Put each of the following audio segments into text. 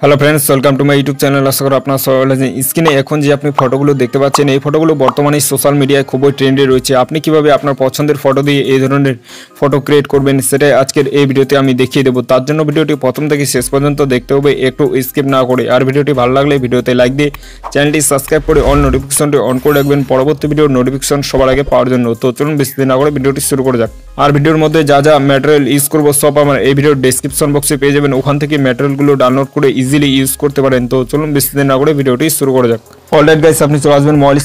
Hello friends, welcome to my YouTube channel. আশা করি আপনারা সবাই ভালো আছেন। স্ক্রিনে এখন যে আপনি ফটোগুলো দেখতে পাচ্ছেন, এই ফটোগুলো বর্তমানে সোশ্যাল মিডিয়ায় খুবই ট্রেন্ডে রয়েছে। আপনি কিভাবে আপনার পছন্দের ফটো দিয়ে এই ধরনের ফটো ক্রিয়েট করবেন, সেটাই আজকের এই ভিডিওতে আমি দেখিয়ে দেবো। তার জন্য ভিডিওটি প্রথম থেকে শেষ পর্যন্ত দেখতে হবে, একটু স্কিপ না করে। আর ভিডিওটি ভালো লাগলে ভিডিওতে লাইক দিয়ে চ্যানেলটি সাবস্ক্রাইব করে অল নোটিফিকেশনটি অন করে রাখবেন পরবর্তী ভিডিওর নোটিফিকেশন সবার আগে পাওয়ার জন্য। তো চলুন বেশি দেরি না করে ভিডিওটি শুরু করে যাক। আর ভিডিওর মধ্যে যা যা ম্যাটেরিয়াল ইউজ করবো সব আমার এই ভিডিওর ডেসক্রিপশন বক্সে পেয়ে যাবেন। ওখান থেকে ম্যাটেরিয়ালগুলো ডাউনলোড করে ইজিলি ইউজ করতে পারেন। তো চলুন বেশি দেরি না করে ভিডিওটি শুরু করা যাক। অলরাইট গাইস, আপনি চলে আসবেন মোবাইল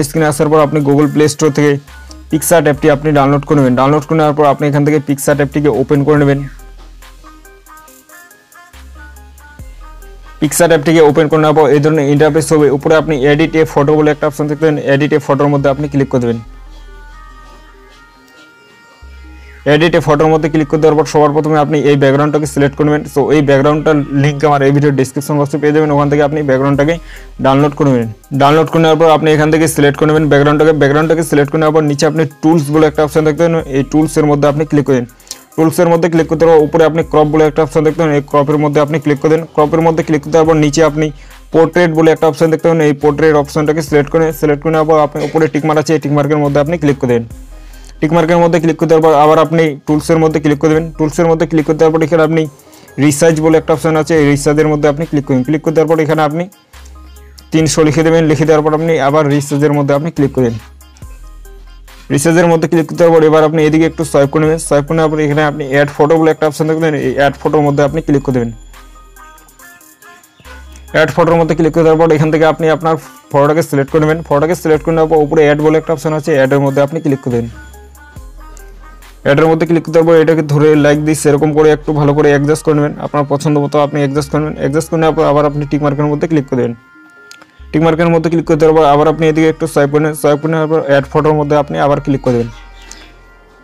স্ক্রিনে আসার পর আপনি গুগল প্লে স্টোর থেকে পিক্সার্ট অ্যাপটি আপনি ডাউনলোড করে নেবেন। ডাউনলোড করে নেওয়ার পর আপনি এখান থেকে পিক্সার্ট অ্যাপটিকে ওপেন করে নেবেন। পিক্সার্ট অ্যাপটিকে ওপেন করে নেওয়ার পর এই ধরনের ইন্টারফেস হবে। উপরে আপনি এডিট এ ফটো বলে একটা অপশন দেখবেন, এডিট এ ফটোর মধ্যে আপনি ক্লিক করে দেবেন। এডিটে ফটোর মধ্যে ক্লিক করে দেওয়ার পর সবার প্রথমে আপনি এই ব্যাকগ্রাউন্ডটাকে সিলেক্ট করবেন। সো এই ব্যাকগ্রাউন্ডটার লিঙ্ক আমার এই ভিডিওর ডেসক্রিপশন বক্সে পেয়ে যাবেন। ওখান থেকে আপনি ব্যাকগ্রাউন্ডটাকে ডাউনলোড করে নেবেন। ডাউনলোড করে নেওয়ার পর আপনি এখান থেকে সিলেক্ট করে নেবেন ব্যাকগ্রাউন্ডটাকে সিলেক্ট করে নেওয়ার পর নিচে আপনি টুলস বলে একটা অপশন দেখতে পাবেন। এই টুলসের মধ্যে আপনি ক্লিক করেন। টুলসের মধ্যে ক্লিক করতে পারবো, উপরে আপনি ক্রপ বলে একটা অপশন দেখতে পাবেন। এই ক্রপের মধ্যে আপনি ক্লিক করে দেন। ক্রপের মধ্যে ক্লিক করতে পারবো, নিচে আপনি পোর্ট্রেট বলে একটা অপশন দেখতে পাবেন। এই পোর্ট্রেট অপশনটাকে সিলেক্ট করে নেওয়ার পর আপনি উপরে টিকমার্ক আছে, এই টিকমার্কের মধ্যে আপনি ক্লিক করে দেন। টিকমার্কের মধ্যে ক্লিক করতে পারবো, আবার আপনি টুলসের মধ্যে ক্লিক করে দেবেন। টুলসের মধ্যে ক্লিক করতে পারবো, এখানে আপনি রিসার্চ বলে একটা অপশন আছে, এই রিসার্চের মধ্যে আপনি ক্লিক করবেন। ক্লিক করতে পারবো, এখানে আপনি 300 লিখে দেবেন। লিখে দেওয়ার পর আপনি আবার রিসার্চের মধ্যে আপনি ক্লিক করেন। রিসার্চের মধ্যে ক্লিক করতে পারবো, এবার আপনি এদিকে একটু সোয়াইপ করে নেবেন। সোয়াইপ করে নেওয়ার পর এখানে আপনি অ্যাড ফটো বলে একটা অপশন দেখবেন, এই অ্যাড ফটোর মধ্যে আপনি ক্লিক করে দেবেন। অ্যাড ফটোর মধ্যে ক্লিক করে দেওয়ার পর এখান থেকে আপনি আপনার ফটোটাকে সিলেক্ট করে নেবেন। ফটোটাকে সিলেক্ট করে নেওয়ার পর উপরে অ্যাড বলে একটা অপশন আছে, অ্যাডের মধ্যে আপনি ক্লিক করে দেবেন। এটার মধ্যে ক্লিক করতে পারবো, এটাকে ধরে লাইক দিই সেরকম করে একটু ভালো করে অ্যাডজাস্ট করে নেবেন। আপনার পছন্দ মতো আপনি অ্যাডজাস্ট করবেন। অ্যাডজাস্ট করে নেওয়ার পর আবার আপনি টিকমার্কের মধ্যে ক্লিক করে দেবেন। টিকমার্কের মধ্যে ক্লিক করতে পারবো, আবার আপনি এদিকে একটু সোয়াইপ করে নেওয়ার পর অ্যাড ফটোর মধ্যে আপনি আবার ক্লিক করে দেবেন।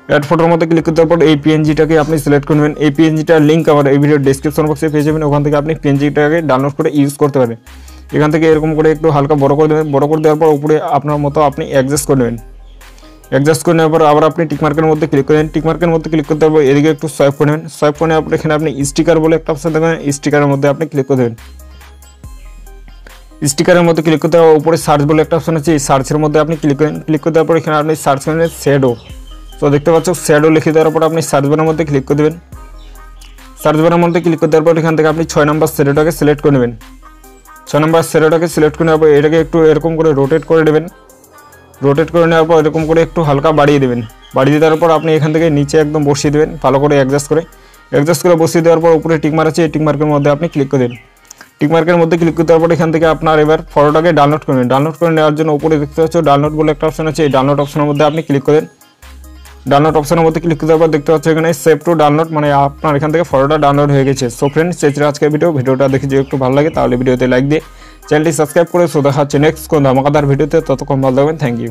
অ্যাড ফটোর মধ্যে ক্লিক করতে পারবো, এই পিএনজিটাকে আপনি সিলেক্ট করে নেবেন। এই পিএনজিটার লিঙ্ক আমার এই ভিডিওর ডেসক্রিপশন বক্সে পেয়ে যাবেন। ওখান থেকে আপনি পিএনজিটাকে ডাউনলোড করে ইউজ করতে পারেন। এখান থেকে এরকম করে একটু হালকা বড় করে দেবেন। বড় করে দেওয়ার পর উপরে আপনার মতো আপনি অ্যাডজাস্ট করে নেবেন। অ্যাডজাস্ট করে নেওয়ার পর আবার আপনি টিকমার্কের মধ্যে ক্লিক করেন। টিকমার্কের মধ্যে ক্লিক করতে পারবো, এদিকে একটু সোয়াইপ করে নেবেন। সোয়াইপ করে নেওয়ার পর এখানে আপনি স্টিকার বলে একটা অপশন দেখবেন, স্টিকারের মধ্যে আপনি ক্লিক করে দেবেন। স্টিকারের মধ্যে ক্লিক করতে পারবো, উপরে সার্চ বলে একটা অপশন আছে, এই সার্চের মধ্যে আপনি ক্লিক করেন। ক্লিক করে দেওয়ার পর এখানে আপনি সার্চ করেন শ্যাডো। তো দেখতে পাচ্ছ শ্যাডো লিখে দেওয়ার পর আপনি সার্চ বারের মধ্যে ক্লিক করে দেবেন। সার্চ বারের মধ্যে ক্লিক করে দেওয়ার পর এখান থেকে আপনি 6 নম্বর শ্যাডোটাকে সিলেক্ট করে নেবেন। 6 নম্বর শ্যাডোটাকে সিলেক্ট করে নেওয়ার পর এটাকে একটু এরকম করে রোটেট করে দেবেন। রোটেট করে নেওয়ার পর এরকম করে একটু হালকা বাড়িয়ে দেবেন। বাড়িয়ে দেওয়ার পর আপনি এখান থেকে নিচে একদম বসিয়ে দেবেন, ভালো করে অ্যাডজাস্ট করে বসিয়ে দেওয়ার পর উপরে টিকমার্ক আছে, এই টিকমার্কের মধ্যে আপনি ক্লিক করে দেন। টিকমার্কের মধ্যে ক্লিক করতে দেওয়ার পর এখান থেকে আপনার এবার ফটোটাকে ডাউনলোড করবেন। ডাউনলোড করে নেওয়ার জন্য উপরে দেখতে পাচ্ছ ডাউনলোড বলে একটা অপশন আছে, এই ডাউনলোড অপশনের মধ্যে আপনি ক্লিক করেন। ডাউনলোড অপশনের মধ্যে ক্লিক দেওয়ার পর দেখতে পাচ্ছ এখানে সেভ টু ডাউনলোড, মানে আপনার এখান থেকে ফটোটা ডাউনলোড হয়ে গেছে। সো ফ্রেন্ডস, এই ছিল আজকের ভিডিওটা দেখে যদি একটু ভালো লাগে তাহলে ভিডিওতে লাইক দিয়ে চ্যানেলটি সাবস্ক্রাইব করে দেখা হচ্ছে নেক্সট কোন ধামাকাদার ভিডিওতে। ততক্ষণ ভালো থাকবেন, থ্যাংক ইউ।